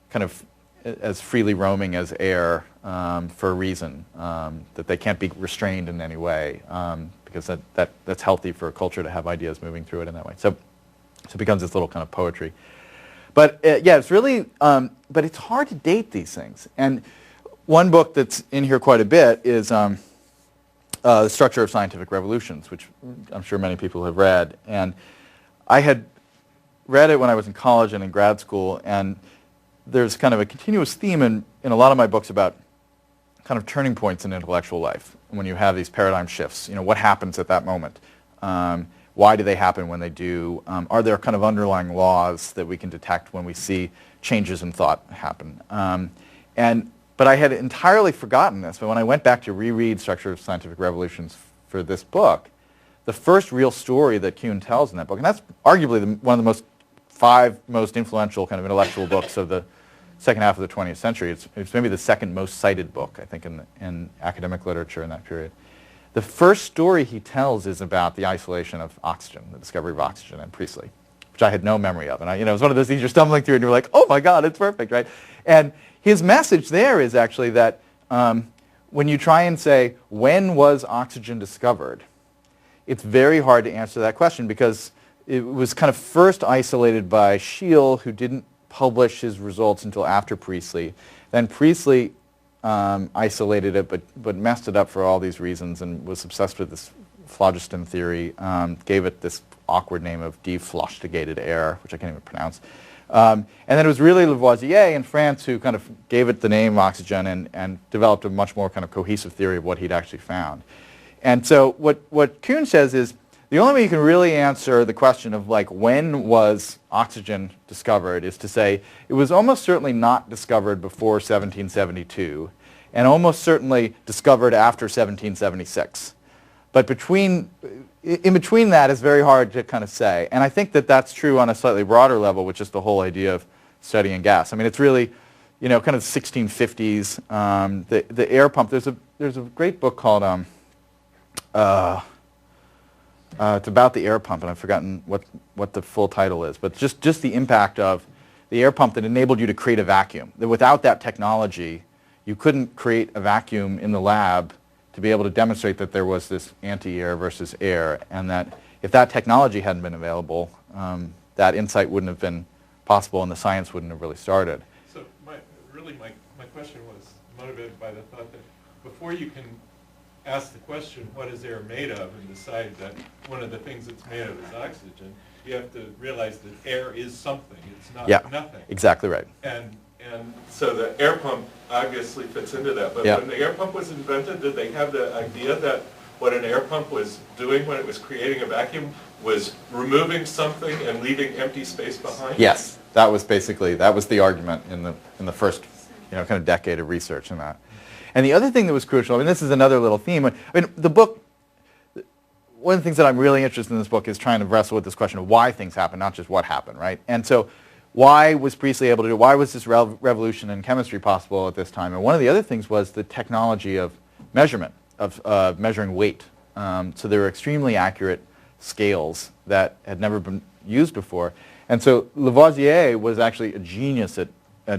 Speaker 3: kind of as freely roaming as air for a reason, that they can't be restrained in any way, because that's healthy for a culture to have ideas moving through it in that way. So it becomes this little kind of poetry. But yeah, it's really, but it's hard to date these things. And one book that's in here quite a bit is The Structure of Scientific Revolutions, which I'm sure many people have read. And I had read it when I was in college and in grad school, and there's kind of a continuous theme in a lot of my books about kind of turning points in intellectual life. When you have these paradigm shifts, what happens at that moment? Why do they happen when they do? Are there kind of underlying laws that we can detect when we see changes in thought happen? But I had entirely forgotten this. But when I went back to reread Structure of Scientific Revolutions for this book, the first real story that Kuhn tells in that book, and that's arguably one of the 5 most influential kind of intellectual books of the second half of the 20th century. It's maybe the second most cited book, I think, in academic literature in that period. The first story he tells is about the isolation of oxygen, the discovery of oxygen in Priestley, which I had no memory of. And it was one of those things you're stumbling through and you're like, oh my God, it's perfect, right? And his message there is actually that when you try and say, when was oxygen discovered, it's very hard to answer that question, because it was kind of first isolated by Scheele, who didn't publish his results until after Priestley. Then Priestley isolated it, but messed it up for all these reasons and was obsessed with this phlogiston theory, gave it this awkward name of deflogisticated air, which I can't even pronounce. And then it was really Lavoisier in France who kind of gave it the name oxygen and developed a much more kind of cohesive theory of what he'd actually found. And so what Kuhn says is, the only way you can really answer the question of when was oxygen discovered is to say it was almost certainly not discovered before 1772 and almost certainly discovered after 1776. But in between that is very hard to kind of say. And I think that that's true on a slightly broader level, which is the whole idea of studying gas. I mean, it's really, kind of 1650s. The air pump, there's a great book called it's about the air pump, and I've forgotten what the full title is, but just the impact of the air pump that enabled you to create a vacuum. That without that technology, you couldn't create a vacuum in the lab to be able to demonstrate that there was this anti-air versus air, and that if that technology hadn't been available, that insight wouldn't have been possible and the science wouldn't have really started.
Speaker 4: So my question was motivated by the thought that before you can ask the question, what is air made of, and decide that one of the things it's made of is oxygen, you have to realize that air is something. It's not nothing.
Speaker 3: Exactly right.
Speaker 4: And so the air pump obviously fits into that. But when the air pump was invented, did they have the idea that what an air pump was doing when it was creating a vacuum was removing something and leaving empty space behind?
Speaker 3: Yes. That was the argument in the first kind of decade of research in that. And the other thing that was crucial, I mean, this is another little theme. I mean, the book, one of the things that I'm really interested in this book is trying to wrestle with this question of why things happen, not just what happened, right? And so why was Priestley able to do it? Why was this revolution in chemistry possible at this time? And one of the other things was the technology of measurement, of measuring weight. So there were extremely accurate scales that had never been used before. And so Lavoisier was actually a genius at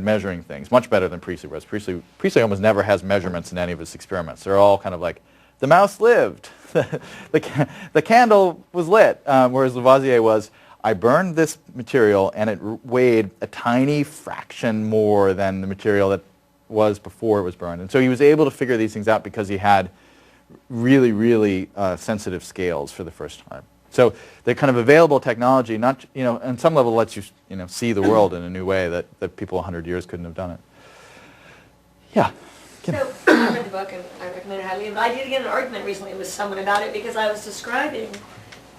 Speaker 3: measuring things, much better than Priestley was. Priestley almost never has measurements in any of his experiments. They're all kind of like, the mouse lived, the candle was lit, whereas Lavoisier was, I burned this material and it weighed a tiny fraction more than the material that was before it was burned. And so he was able to figure these things out because he had really, really sensitive scales for the first time. So the kind of available technology, not, on some level lets you, see the world in a new way that people 100 years couldn't have done it. Yeah.
Speaker 5: So I read the book and I recommend it highly, but I did get in an argument recently with someone about it because I was describing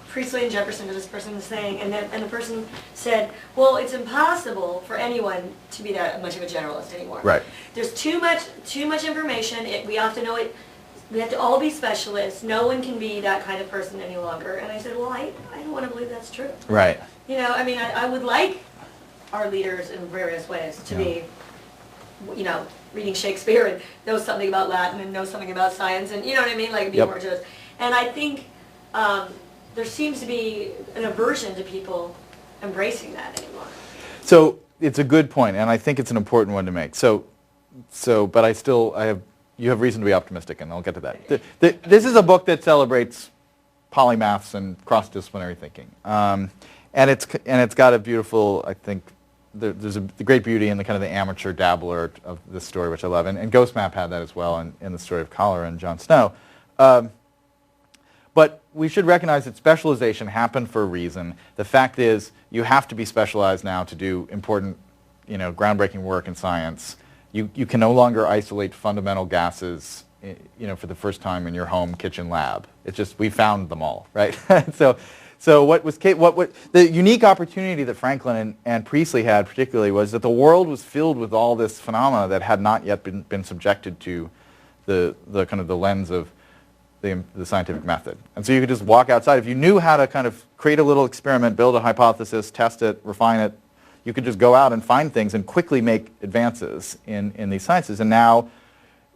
Speaker 5: Priestley and Jefferson to this person saying, and the person said, well, it's impossible for anyone to be that much of a generalist anymore.
Speaker 3: Right.
Speaker 5: There's too much information. We have to know it. We have to all be specialists. No one can be that kind of person any longer. And I said, well, I don't want to believe that's true.
Speaker 3: Right.
Speaker 5: I would like our leaders in various ways to be, reading Shakespeare and know something about Latin and know something about science and, you know what I mean, like be more just. And I think there seems to be an aversion to people embracing that anymore.
Speaker 3: So it's a good point, and I think it's an important one to make. But you have reason to be optimistic, and I'll get to that. This is a book that celebrates polymaths and cross-disciplinary thinking, and it's got a beautiful, I think, there's the great beauty in the kind of the amateur dabbler of this story, which I love, and GhostMap had that as well in the story of cholera and Jon Snow. But we should recognize that specialization happened for a reason. The fact is, you have to be specialized now to do important, groundbreaking work in science. You can no longer isolate fundamental gases, for the first time in your home kitchen lab. It's just we found them all, right? So the unique opportunity that Franklin and Priestley had particularly was that the world was filled with all this phenomena that had not yet been subjected to the kind of the lens of the scientific method. And so you could just walk outside. If you knew how to kind of create a little experiment, build a hypothesis, test it, refine it, you could just go out and find things and quickly make advances in these sciences. And now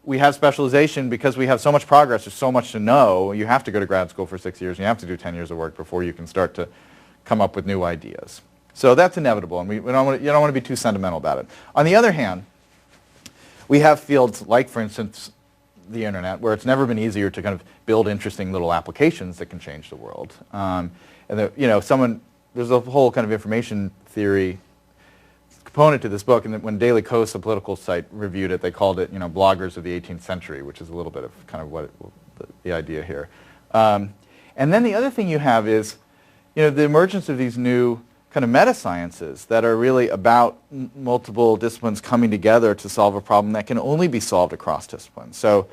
Speaker 3: we have specialization because we have so much progress, there's so much to know. You have to go to grad school for 6 years, and you have to do 10 years of work before you can start to come up with new ideas. So that's inevitable, and you don't want to be too sentimental about it. On the other hand, we have fields like, for instance, the internet, where it's never been easier to kind of build interesting little applications that can change the world. There's a whole kind of information theory component to this book, and when Daily Kos, a political site, reviewed it, they called it, bloggers of the 18th century, which is a little bit of kind of the idea here. And then the other thing you have is, the emergence of these new kind of meta-sciences that are really about multiple disciplines coming together to solve a problem that can only be solved across disciplines. So,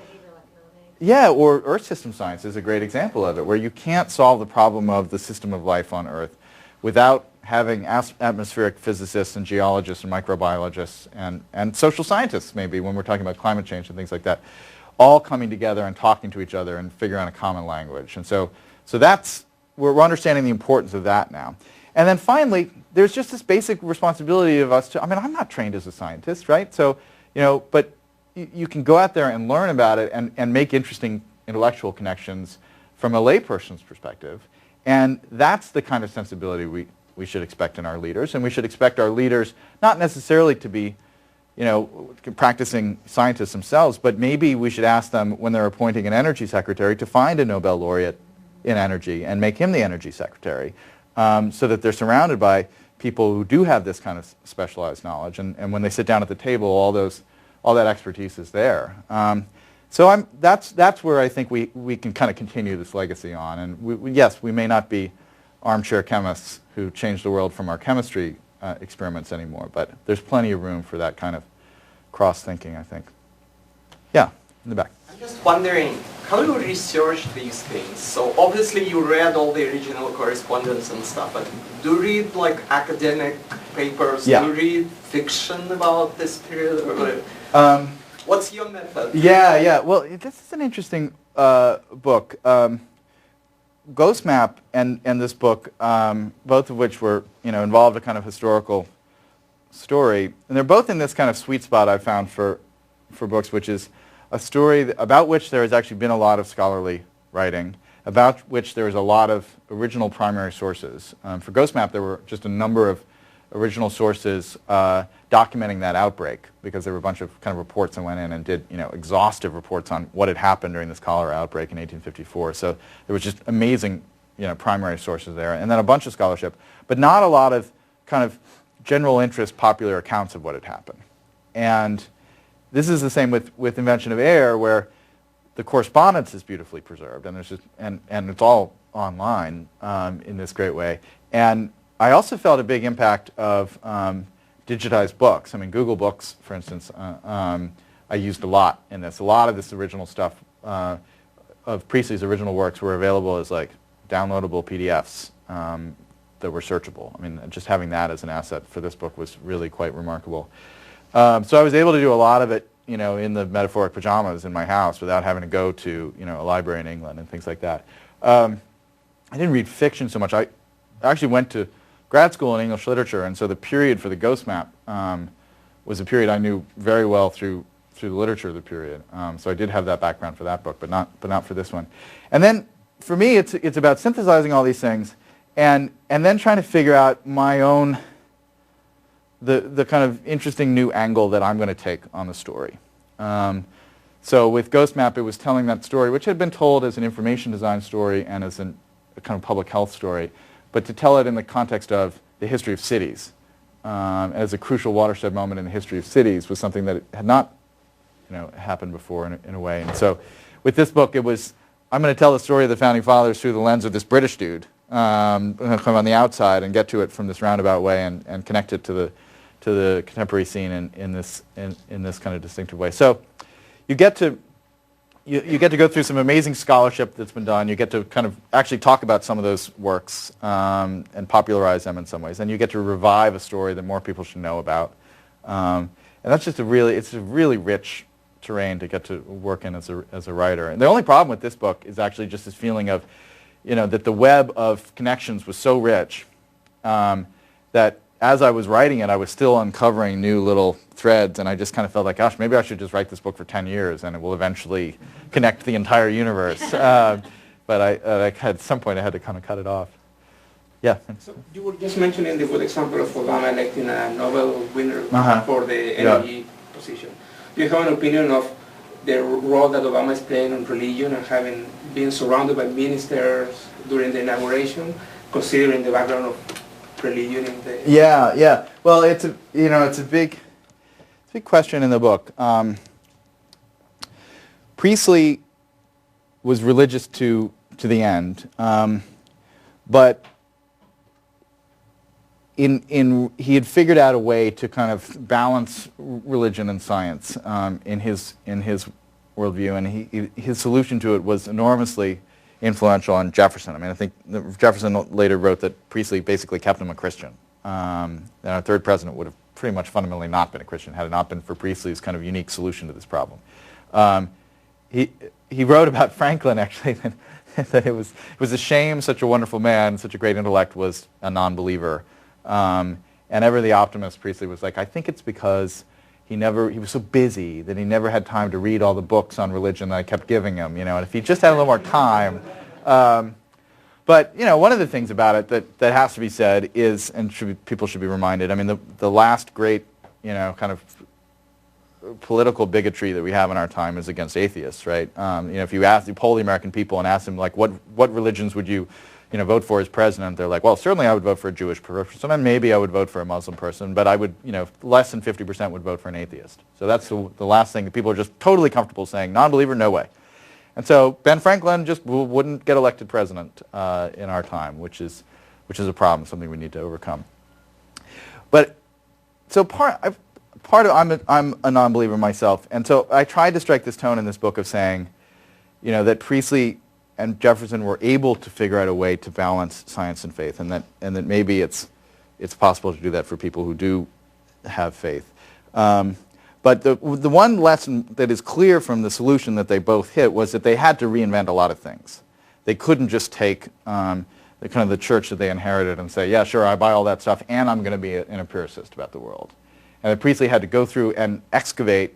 Speaker 3: yeah, or Earth system science is a great example of it, where you can't solve the problem of the system of life on Earth without having atmospheric physicists and geologists and microbiologists and social scientists, maybe, when we're talking about climate change and things like that, all coming together and talking to each other and figuring out a common language. And so we're understanding the importance of that now. And then finally, there's just this basic responsibility of us I'm not trained as a scientist, right? So, but you can go out there and learn about it and make interesting intellectual connections from a layperson's perspective. And that's the kind of sensibility we should expect in our leaders. And we should expect our leaders not necessarily to be, practicing scientists themselves, but maybe we should ask them when they're appointing an energy secretary to find a Nobel laureate in energy and make him the energy secretary. So that they're surrounded by people who do have this kind of specialized knowledge, and when they sit down at the table, all that expertise is there. So that's where I think we can kind of continue this legacy on. And yes, we may not be armchair chemists who change the world from our chemistry experiments anymore, but there's plenty of room for that kind of cross-thinking, I think. Yeah, in the back.
Speaker 6: I'm just wondering, how do you research these things? So obviously you read all the original correspondence and stuff, but do you read like academic papers?
Speaker 3: Yeah.
Speaker 6: Do you read fiction about this period? What's your method?
Speaker 3: Yeah. Well, this is an interesting book. GhostMap and this book, both of which were involved a kind of historical story, and they're both in this kind of sweet spot I've found for books, which is a story about which there has actually been a lot of scholarly writing, about which there is a lot of original primary sources. For GhostMap, there were just a number of original sources documenting that outbreak, because there were a bunch of kind of reports that went in and did exhaustive reports on what had happened during this cholera outbreak in 1854. So there was just amazing primary sources there, and then a bunch of scholarship, but not a lot of kind of general interest popular accounts of what had happened. And this is the same with Invention of Air, where the correspondence is beautifully preserved, and there's just, and it's all online in this great way. And I also felt a big impact of digitized books. I mean, Google Books, for instance, I used a lot in this. A lot of this original stuff of Priestley's original works were available as like downloadable PDFs that were searchable. I mean, just having that as an asset for this book was really quite remarkable. So I was able to do a lot of it, you know, in the metaphoric pajamas in my house without having to go to, you know, a library in England and things like that. I didn't read fiction so much. I actually went to grad school in English literature, and so the period for the ghost map was a period I knew very well through the literature of the period. So I did have that background for that book, but not for this one. And then for me, it's about synthesizing all these things, and then trying to figure out my own the kind of interesting new angle that I'm going to take on the story. So with Ghost Map, it was telling that story, which had been told as an information design story and as a kind of public health story, but to tell it in the context of the history of cities, as a crucial watershed moment in the history of cities was something that had not, you know, happened before in a way. And so with this book, it was, I'm going to tell the story of the Founding Fathers through the lens of this British dude, come on the outside and get to it from this roundabout way and connect it to the contemporary scene in this kind of distinctive way. So you get to go through some amazing scholarship that's been done. You get to kind of actually talk about some of those works and popularize them in some ways. And you get to revive a story that more people should know about. And that's just it's a really rich terrain to get to work in as a writer. And the only problem with this book is actually just this feeling of, you know, that the web of connections was so rich that as I was writing it, I was still uncovering new little threads, and I just kind of felt like, gosh, maybe I should just write this book for 10 years, and it will eventually connect the entire universe. But at some point, I had to kind of cut it off. Yeah.
Speaker 7: So you were just mentioning the good example of Obama electing a Nobel winner for the energy position. Do you have an opinion of the role that Obama is playing on religion and having been surrounded by ministers during the inauguration, considering the background of religion in the...
Speaker 3: Yeah. Well, it's a big question in the book. Priestley was religious to the end, but he had figured out a way to kind of balance religion and science in his worldview, and his solution to it was enormously influential on Jefferson. I mean, I think Jefferson later wrote that Priestley basically kept him a Christian. And our third president would have pretty much fundamentally not been a Christian had it not been for Priestley's kind of unique solution to this problem. He wrote about Franklin, actually, that it was a shame such a wonderful man, such a great intellect was a non-believer. And ever the optimist, Priestley was like, I think it's because he was so busy that he never had time to read all the books on religion that I kept giving him, you know, and if he just had a little more time. But, you know, one of the things about it that has to be said is, and people should be reminded, I mean, the last great, you know, kind of political bigotry that we have in our time is against atheists, right? You know, if you poll the American people and ask them, like, what religions would you know, vote for as president, they're like, well, certainly I would vote for a Jewish person, and maybe I would vote for a Muslim person, but I would, you know, less than 50% would vote for an atheist. So that's the last thing that people are just totally comfortable saying, non-believer, no way. And so Ben Franklin just wouldn't get elected president in our time, which is a problem, something we need to overcome. But so I'm a non-believer myself, and so I tried to strike this tone in this book of saying, you know, that Priestley and Jefferson were able to figure out a way to balance science and faith, and that maybe it's possible to do that for people who do have faith. But the one lesson that is clear from the solution that they both hit was that they had to reinvent a lot of things. They couldn't just take the church that they inherited and say, yeah, sure, I buy all that stuff, and I'm going to be an empiricist about the world. And that Priestley had to go through and excavate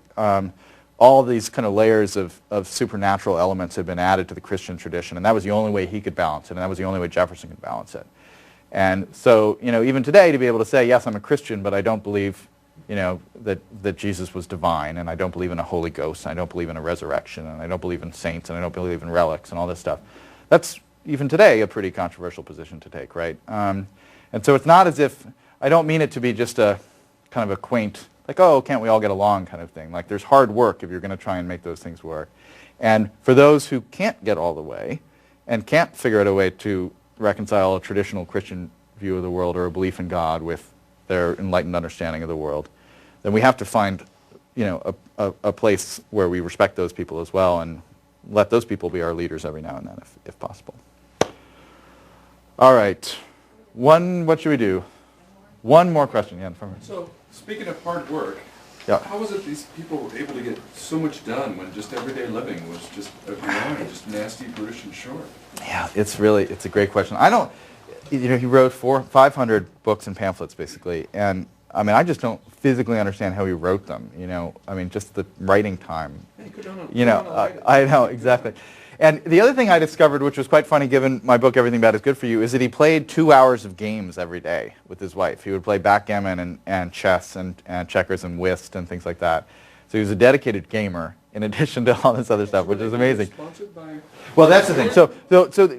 Speaker 3: all these kind of layers of supernatural elements had been added to the Christian tradition, and that was the only way he could balance it, and that was the only way Jefferson could balance it. And so, you know, even today, to be able to say, yes, I'm a Christian, but I don't believe, you know, that Jesus was divine, and I don't believe in a Holy Ghost, and I don't believe in a resurrection, and I don't believe in saints, and I don't believe in relics, and all this stuff. That's, even today, a pretty controversial position to take, right? And so it's not as if, I don't mean it to be just a kind of a quaint like, oh, can't we all get along kind of thing. Like there's hard work if you're going to try and make those things work. And for those who can't get all the way and can't figure out a way to reconcile a traditional Christian view of the world or a belief in God with their enlightened understanding of the world, then we have to find, you know, a place where we respect those people as well and let those people be our leaders every now and then if possible. All right. What should we do? One more question. Yeah, from
Speaker 8: So, speaking of hard work,
Speaker 3: yeah.
Speaker 8: how was it these people were able to get so much done when just everyday living was just a grind, just nasty, brutish, and short?
Speaker 3: Yeah, it's a great question. I don't, you know, he wrote 500 books and pamphlets basically, and I mean, I just don't physically understand how he wrote them, you know. I mean, just the writing time. You know, I know, exactly. And the other thing I discovered, which was quite funny given my book, Everything Bad is Good for You, is that he played 2 hours of games every day with his wife. He would play backgammon and chess and checkers and whist and things like that. So he was a dedicated gamer in addition to all this other stuff, which is amazing. Well, that's the thing. So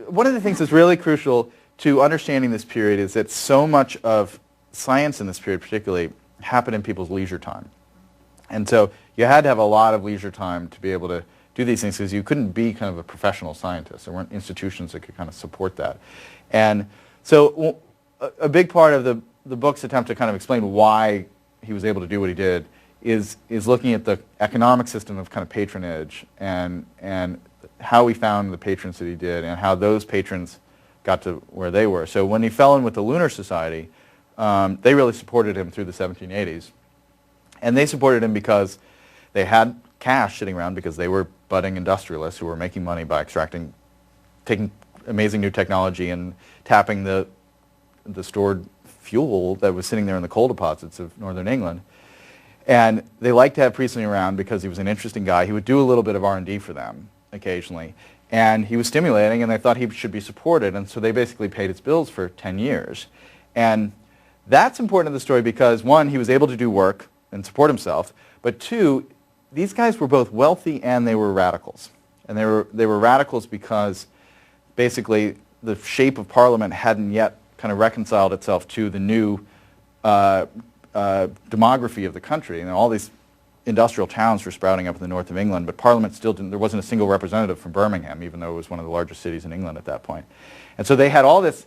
Speaker 3: one of the things that's really crucial to understanding this period is that so much of science in this period particularly happened in people's leisure time. And so you had to have a lot of leisure time to be able to do these things because you couldn't be kind of a professional scientist. There weren't institutions that could kind of support that. And so a big part of the book's attempt to kind of explain why he was able to do what he did is looking at the economic system of kind of patronage and how he found the patrons that he did and how those patrons got to where they were. So when he fell in with the Lunar Society, they really supported him through the 1780s. And they supported him because they had cash sitting around because they were budding industrialists who were making money by taking amazing new technology and tapping the stored fuel that was sitting there in the coal deposits of northern England. And they liked to have Priestley around because he was an interesting guy. He would do a little bit of R&D for them occasionally. And he was stimulating, and they thought he should be supported. And so they basically paid his bills for 10 years. And that's important in the story because, one, he was able to do work and support himself. But two, these guys were both wealthy and they were radicals. And they were radicals because basically the shape of Parliament hadn't yet kind of reconciled itself to the new demography of the country. And all these industrial towns were sprouting up in the north of England, but Parliament still didn't, there wasn't a single representative from Birmingham, even though it was one of the largest cities in England at that point. And so they had all this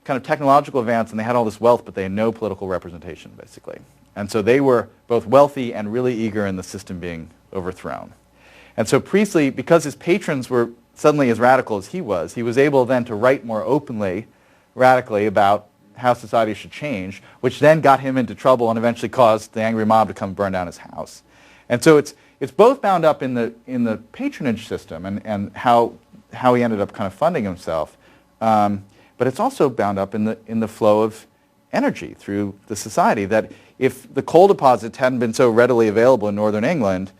Speaker 3: kind of technological advance and they had all this wealth, but they had no political representation, basically. And so they were both wealthy and really eager in the system being overthrown. And so Priestley, because his patrons were suddenly as radical as he was able then to write more openly, radically about how society should change, which then got him into trouble and eventually caused the angry mob to come burn down his house. And so it's both bound up in the patronage system and how he ended up kind of funding himself, but it's also bound up in the flow of energy through the society. That if the coal deposits hadn't been so readily available in northern England,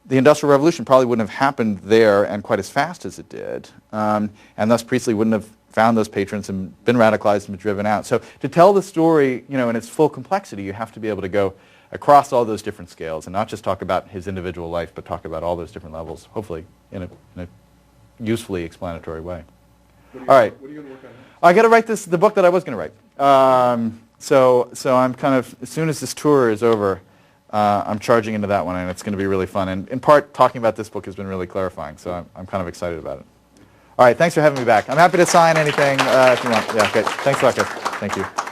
Speaker 3: the Industrial Revolution probably wouldn't have happened there and quite as fast as it did, and thus Priestley wouldn't have found those patrons and been radicalized and been driven out. So to tell the story, you know, in its full complexity, you have to be able to go across all those different scales and not just talk about his individual life, but talk about all those different levels, hopefully in a usefully explanatory way. All right.
Speaker 8: What are you going to work on?
Speaker 3: I got to write the book that I was going to write. So I'm kind of, as soon as this tour is over, I'm charging into that one, and it's going to be really fun. And in part, talking about this book has been really clarifying, so I'm kind of excited about it. All right, thanks for having me back. I'm happy to sign anything if you want. Yeah, okay. Thanks a lot, guys. Thank you.